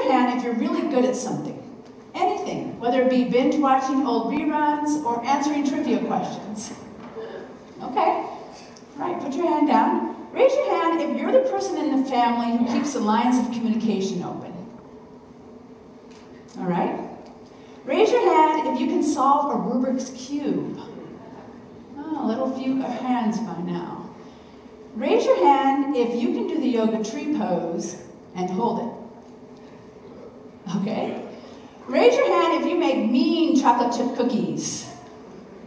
your hand if you're really good at something. Anything, whether it be binge watching old reruns or answering trivia questions. Okay, all right, put your hand down. Raise your hand if you're the person in the family who keeps the lines of communication open. All right? Raise your hand if you can solve a Rubik's Cube. Oh, a little few hands by now. Raise your hand if you can do the yoga tree pose and hold it. Okay? Raise your hand if you make mean chocolate chip cookies.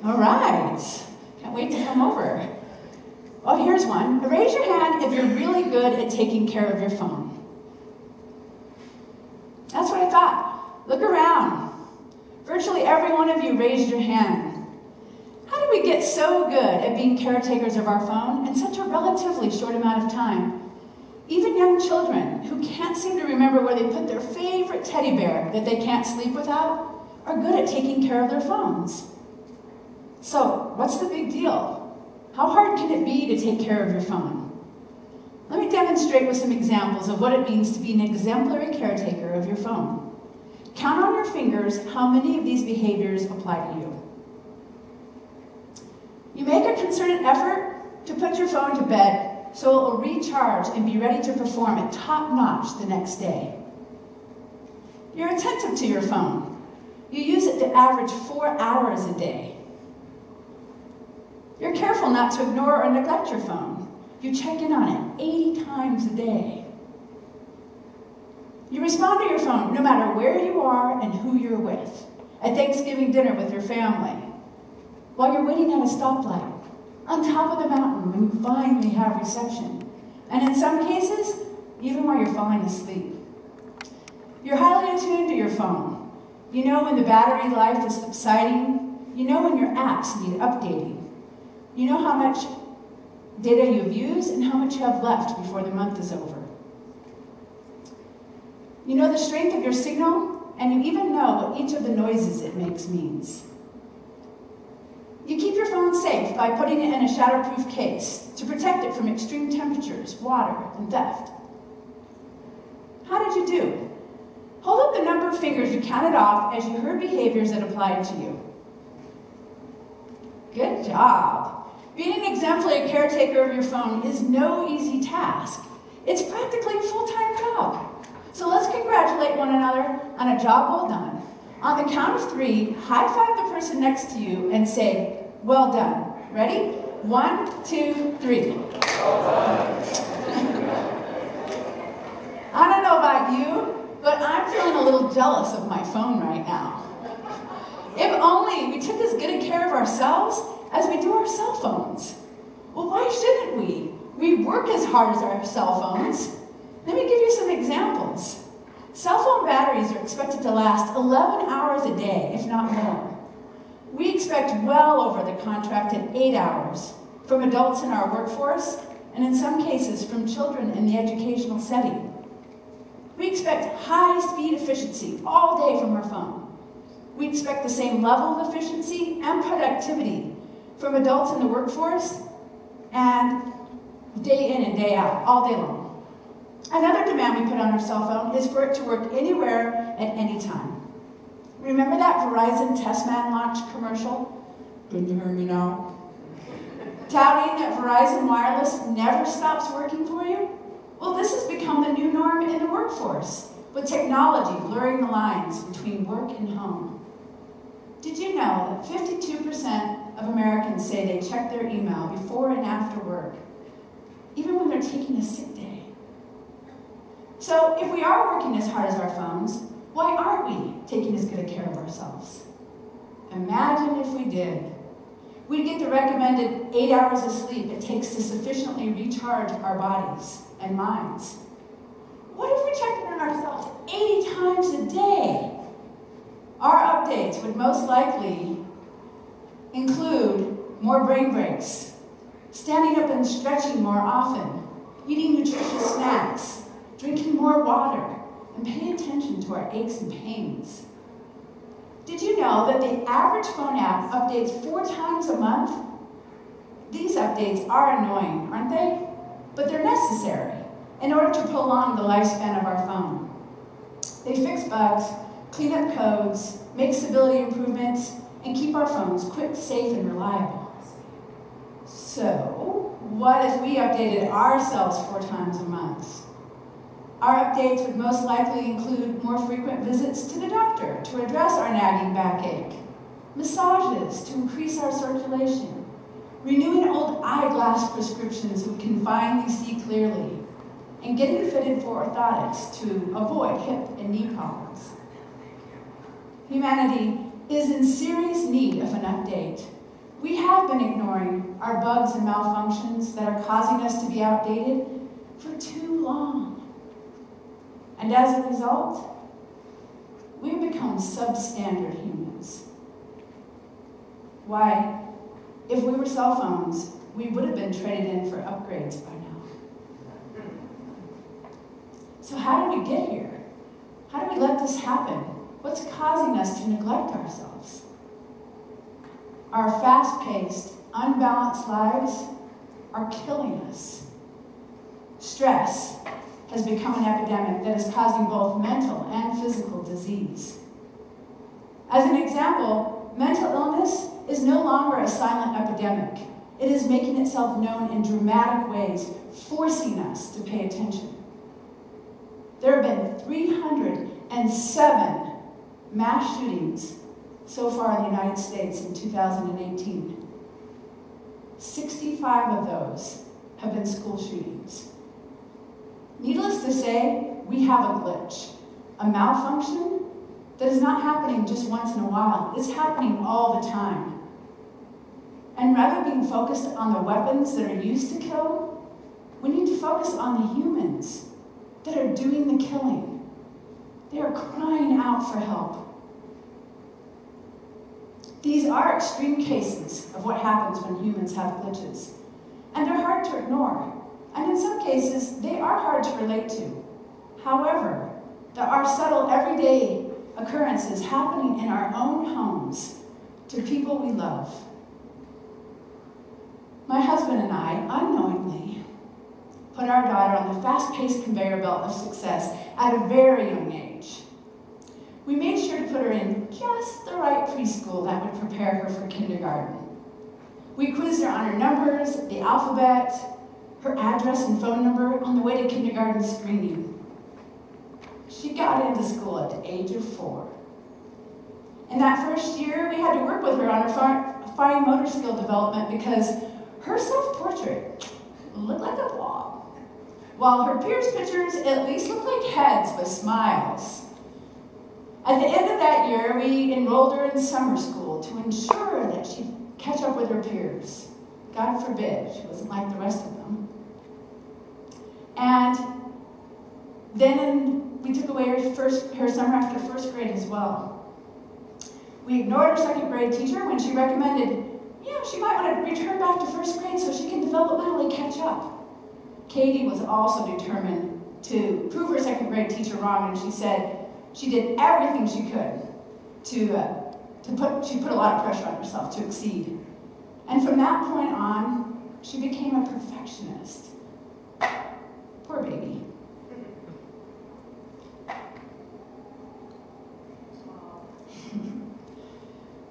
All right. Can't wait to come over. Oh, here's one. Raise your hand if you're really good at taking care of your phone. That's what I thought. Look around. Virtually every one of you raised your hand. How did we get so good at being caretakers of our phone in such a relatively short amount of time? Even young children who can't seem to remember where they put their favorite teddy bear that they can't sleep without are good at taking care of their phones. So, what's the big deal? How hard can it be to take care of your phone? Let me demonstrate with some examples of what it means to be an exemplary caretaker of your phone. Count on your fingers how many of these behaviors apply to you. You make a concerted effort to put your phone to bed so it will recharge and be ready to perform at top notch the next day. You're attentive to your phone. You use it to average 4 hours a day. You're careful not to ignore or neglect your phone. You check in on it 80 times a day. You respond to your phone no matter where you are and who you're with. At Thanksgiving dinner with your family, while you're waiting at a stoplight, on top of the mountain when you finally have reception, and in some cases, even while you're falling asleep. You're highly attuned to your phone. You know when the battery life is subsiding. You know when your apps need updating. You know how much data you've used and how much you have left before the month is over. You know the strength of your signal, and you even know what each of the noises it makes means. You keep your phone safe by putting it in a shatterproof case to protect it from extreme temperatures, water, and theft. How did you do? Hold up the number of fingers you counted off as you heard behaviors that applied to you. Good job. Being an exemplary caretaker of your phone is no easy task. It's practically a full-time job. So let's congratulate one another on a job well done. On the count of 3, high-five the person next to you and say, "Well done." Ready? 1, 2, 3. Well done. I don't know about you, but I'm feeling a little jealous of my phone right now. If only we took as good a care of ourselves as we do our cell phones. Well, why shouldn't we? We work as hard as our cell phones. Let me give you some examples. Cell phone batteries are expected to last 11 hours a day, if not more. We expect well over the contracted 8 hours from adults in our workforce, and in some cases from children in the educational setting. We expect high-speed efficiency all day from our phone. We expect the same level of efficiency and productivity from adults in the workforce and day in and day out, all day long. Another demand we put on our cell phone is for it to work anywhere at any time. Remember that Verizon Testman launch commercial? Can you hear me now? Touting that Verizon Wireless never stops working for you? Well, this has become the new norm in the workforce, with technology blurring the lines between work and home. Did you know that 52% of Americans say they check their email before and after work, even when they're taking a sick day? So if we are working as hard as our phones, why aren't we taking as good a care of ourselves? Imagine if we did. We'd get the recommended 8 hours of sleep it takes to sufficiently recharge our bodies and minds. What if we checked in on ourselves 80 times a day? Our updates would most likely include more brain breaks, standing up and stretching more often, eating nutritious snacks, drinking more water, and paying attention to our aches and pains. Did you know that the average phone app updates 4 times a month? These updates are annoying, aren't they? But they're necessary in order to prolong the lifespan of our phone. They fix bugs, clean up codes, make stability improvements, and keep our phones quick, safe, and reliable. So, what if we updated ourselves 4 times a month? Our updates would most likely include more frequent visits to the doctor to address our nagging backache, massages to increase our circulation, renewing old eyeglass prescriptions so we can finally see clearly, and getting fitted for orthotics to avoid hip and knee problems. Humanity is in serious need of an update. We have been ignoring our bugs and malfunctions that are causing us to be outdated for too long. And as a result, we've become substandard humans. Why, if we were cell phones, we would have been traded in for upgrades by now. So how did we get here? How do we let this happen? What's causing us to neglect ourselves? Our fast-paced, unbalanced lives are killing us. Stress has become an epidemic that is causing both mental and physical disease. As an example, mental illness is no longer a silent epidemic. It is making itself known in dramatic ways, forcing us to pay attention. There have been 307 mass shootings so far in the United States in 2018. 65 of those have been school shootings. Needless to say, we have a glitch, a malfunction that is not happening just once in a while. It's happening all the time. And rather than being focused on the weapons that are used to kill, we need to focus on the humans that are doing the killing. They are crying out for help. These are extreme cases of what happens when humans have glitches, and they're hard to ignore. And in some cases, they are hard to relate to. However, there are subtle, everyday occurrences happening in our own homes to people we love. My husband and I, unknowingly, put our daughter on the fast-paced conveyor belt of success at a very young age. We made sure to put her in just the right preschool that would prepare her for kindergarten. We quizzed her on her numbers, the alphabet, her address and phone number on the way to kindergarten screening. She got into school at the age of 4. In that first year, we had to work with her on her fine motor skill development because her self-portrait looked like a blob, while her peers' pictures at least looked like heads with smiles. At the end of that year, we enrolled her in summer school to ensure that she'd catch up with her peers. God forbid, she wasn't like the rest of them. And then we took away her summer after first grade as well. We ignored her second grade teacher when she recommended, she might want to return back to first grade so she can developmentally catch up. Katie was also determined to prove her second grade teacher wrong, and she said she did everything she could she put a lot of pressure on herself to exceed. And from that point on, she became a perfectionist. Poor baby.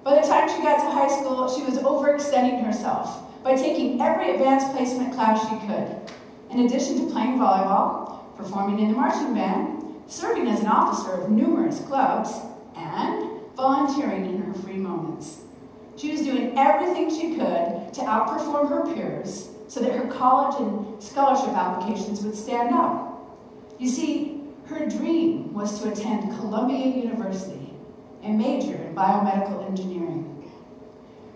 By the time she got to high school, she was overextending herself by taking every advanced placement class she could. In addition to playing volleyball, performing in the marching band, serving as an officer of numerous clubs, and volunteering in her free moments. She was doing everything she could to outperform her peers so that her college and scholarship applications would stand out. You see, her dream was to attend Columbia University and major in biomedical engineering.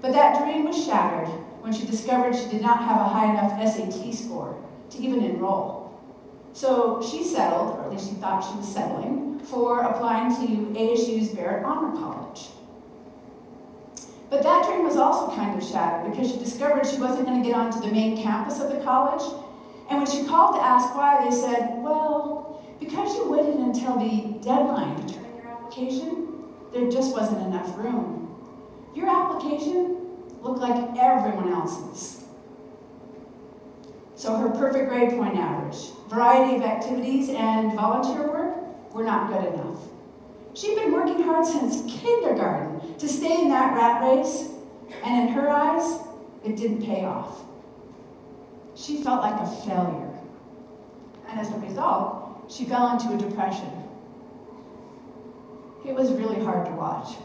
But that dream was shattered when she discovered she did not have a high enough SAT score to even enroll. So she settled, or at least she thought she was settling, for applying to ASU's Barrett Honor College. But that dream was also kind of shattered because she discovered she wasn't going to get onto the main campus of the college. And when she called to ask why, they said, well, because you waited until the deadline to turn in your application, there just wasn't enough room. Your application looked like everyone else's. So her perfect grade point average, variety of activities, and volunteer work were not good enough. She'd been working hard since kindergarten to stay in that rat race, and in her eyes, it didn't pay off. She felt like a failure. And as a result, she fell into a depression. It was really hard to watch.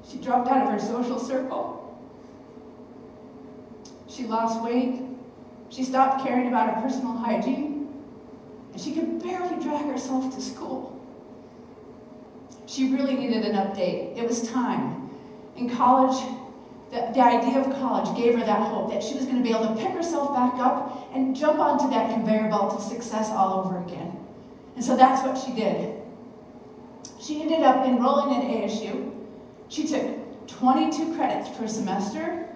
She dropped out of her social circle. She lost weight. She stopped caring about her personal hygiene. And she could barely drag herself to school. She really needed an update. It was time. In college, the idea of college gave her that hope that she was going to be able to pick herself back up and jump onto that conveyor belt of success all over again. And so that's what she did. She ended up enrolling in ASU. She took 22 credits per semester,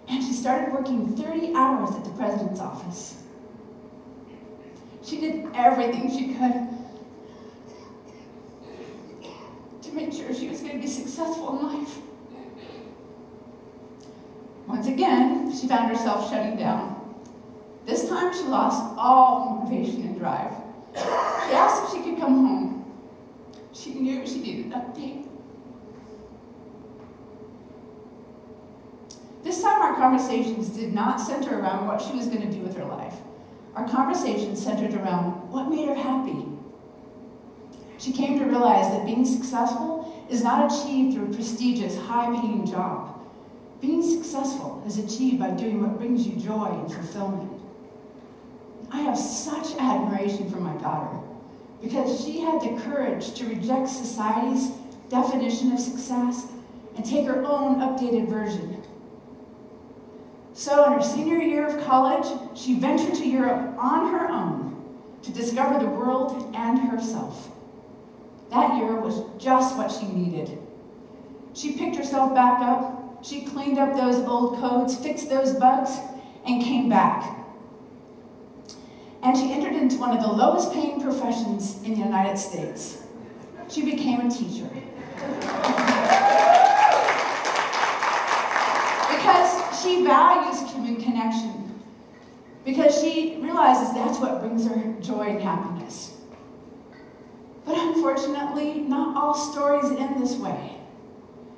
and she started working 30 hours at the president's office. She did everything she could to make sure she was going to be successful in life. Once again, she found herself shutting down. This time, she lost all motivation and drive. She asked if she could come home. She knew she needed an update. This time, our conversations did not center around what she was going to do with her life. Our conversations centered around what made her happy. She came to realize that being successful is not achieved through a prestigious, high-paying job. Being successful is achieved by doing what brings you joy and fulfillment. I have such admiration for my daughter because she had the courage to reject society's definition of success and take her own updated version. So in her senior year of college, she ventured to Europe on her own to discover the world and herself. That year was just what she needed. She picked herself back up. She cleaned up those old codes, fixed those bugs, and came back. And she entered into one of the lowest paying professions in the United States. She became a teacher. Because she values human connection. Because she realizes that's what brings her joy and happiness. But unfortunately, not all stories end this way.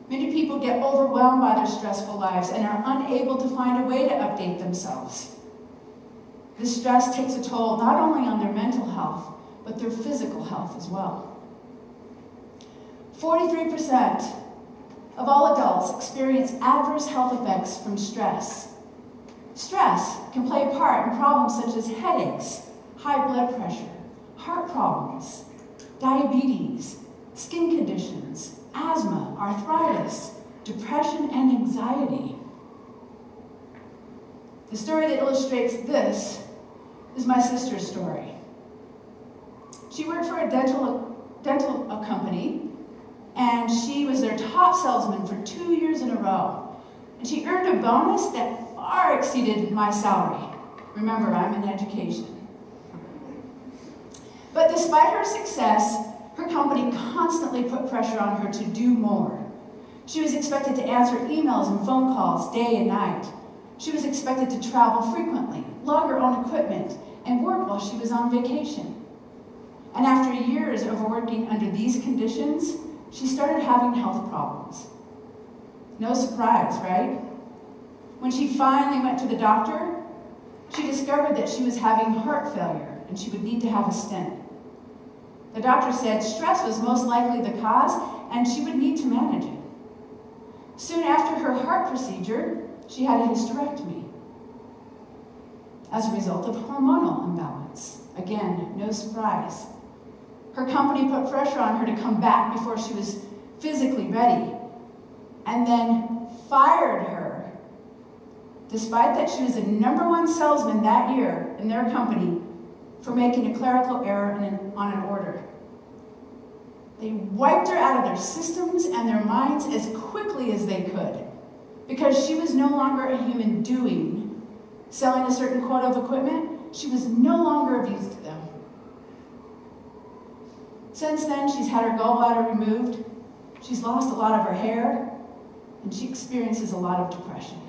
Many people get overwhelmed by their stressful lives and are unable to find a way to update themselves. This stress takes a toll not only on their mental health, but their physical health as well. 43% of all adults experience adverse health effects from stress. Stress can play a part in problems such as headaches, high blood pressure, heart problems, diabetes, skin conditions, asthma, arthritis, depression, and anxiety. The story that illustrates this is my sister's story. She worked for a dental company, and she was their top salesman for 2 years in a row. And she earned a bonus that far exceeded my salary. Remember, I'm in education. But despite her success, her company constantly put pressure on her to do more. She was expected to answer emails and phone calls day and night. She was expected to travel frequently, lug her own equipment, and work while she was on vacation. And after years of working under these conditions, she started having health problems. No surprise, right? When she finally went to the doctor, she discovered that she was having heart failure and she would need to have a stent. The doctor said stress was most likely the cause and she would need to manage it. Soon after her heart procedure, she had a hysterectomy as a result of hormonal imbalance. Again, no surprise. Her company put pressure on her to come back before she was physically ready, and then fired her, despite that she was the #1 salesman that year in their company for making a clerical error on an order. They wiped her out of their systems and their minds as quickly as they could, because she was no longer a human doing, selling a certain quota of equipment. She was no longer of use to them. Since then, she's had her gallbladder removed, she's lost a lot of her hair, and she experiences a lot of depression.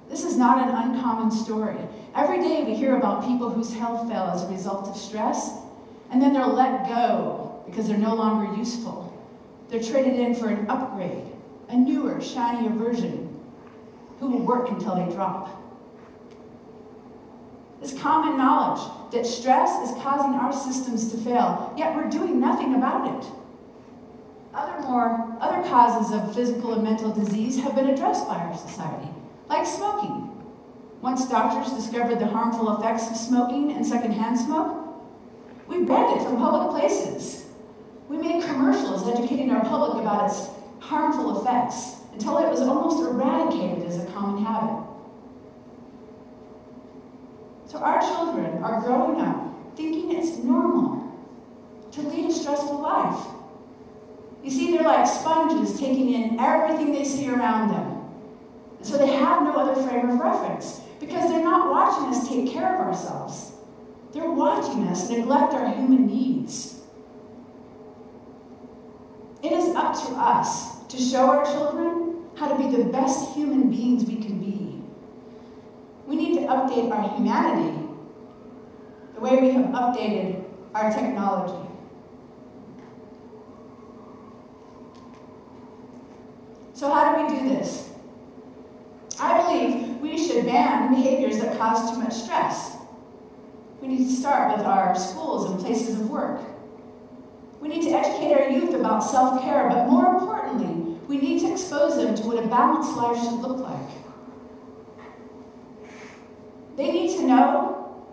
This is not an uncommon story. Every day we hear about people whose health fell as a result of stress, and then they're let go because they're no longer useful. They're traded in for an upgrade, a newer, shinier version who will work until they drop. It's common knowledge that stress is causing our systems to fail, yet we're doing nothing about it. Other causes of physical and mental disease have been addressed by our society, like smoking. Once doctors discovered the harmful effects of smoking and secondhand smoke, we banned it from public places. We made commercials educating our public about its harmful effects until it was almost eradicated as a common habit. So our children are growing up thinking it's normal to lead a stressful life. You see, they're like sponges taking in everything they see around them. And so they have no other frame of reference because they're not watching us take care of ourselves. They're watching us neglect our human needs. It is up to us to show our children how to be the best human beings we can be. We need to update our humanity the way we have updated our technology. So how do we do this? I believe we should ban behaviors that cause too much stress. We need to start with our schools and places of work. We need to educate our youth about self-care, but more importantly, we need to expose them to what a balanced life should look like. They need to know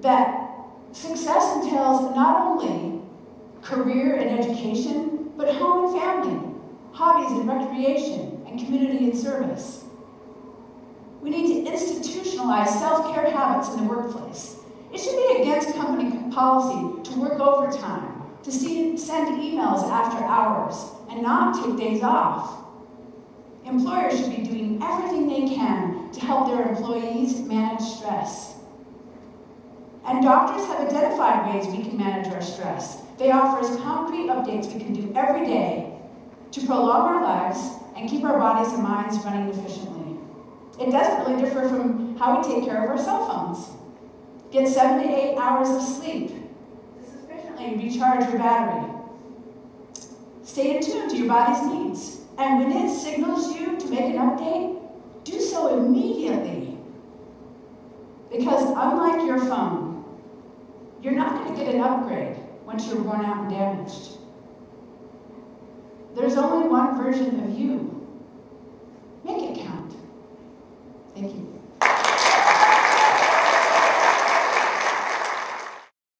that success entails not only career and education, but home and family, hobbies and recreation, and community and service. We need to institutionalize self-care habits in the workplace. It should be against company policy to work overtime, to send emails after hours, and not take days off. Employers should be doing everything they can to help their employees manage stress. And doctors have identified ways we can manage our stress. They offer us concrete updates we can do every day to prolong our lives and keep our bodies and minds running efficiently. It doesn't really differ from how we take care of our cell phones. Get 7 to 8 hours of sleep to sufficiently recharge your battery. Stay attuned to your body's needs. And when it signals you to make an update, do so immediately. Because unlike your phone, you're not going to get an upgrade once you're worn out and damaged. There's only one version of you. Make it count. Thank you.